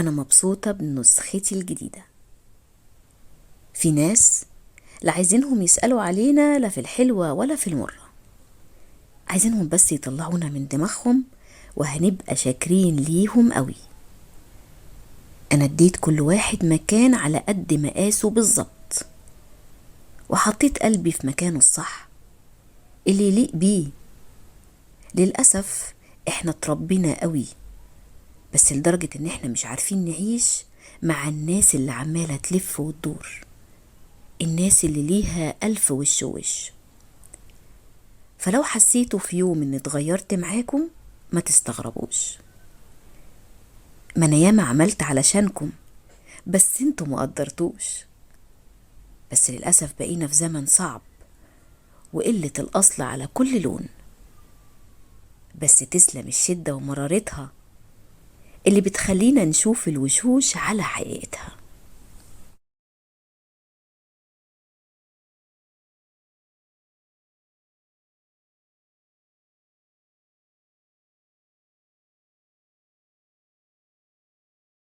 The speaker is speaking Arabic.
أنا مبسوطة بنسختي الجديدة. في ناس لا عايزينهم يسألوا علينا لا في الحلوة ولا في المرة، عايزينهم بس يطلعونا من دماغهم وهنبقى شاكرين ليهم قوي. أنا اديت كل واحد مكان على قد مقاسه بالظبط، وحطيت قلبي في مكانه الصح اللي يليق بيه. للأسف احنا اتربينا قوي، بس لدرجة ان احنا مش عارفين نعيش مع الناس اللي عمالة تلف وتدور، الناس اللي ليها ألف وش وش. فلو حسيتوا في يوم اني اتغيرت معاكم ما تستغربوش، ما انا ياما عملت علشانكم بس انتوا مقدرتوش. بس للأسف بقينا في زمن صعب وقلة الأصل على كل لون، بس تسلم الشدة ومرارتها اللي بتخلينا نشوف الوشوش على حقيقتها.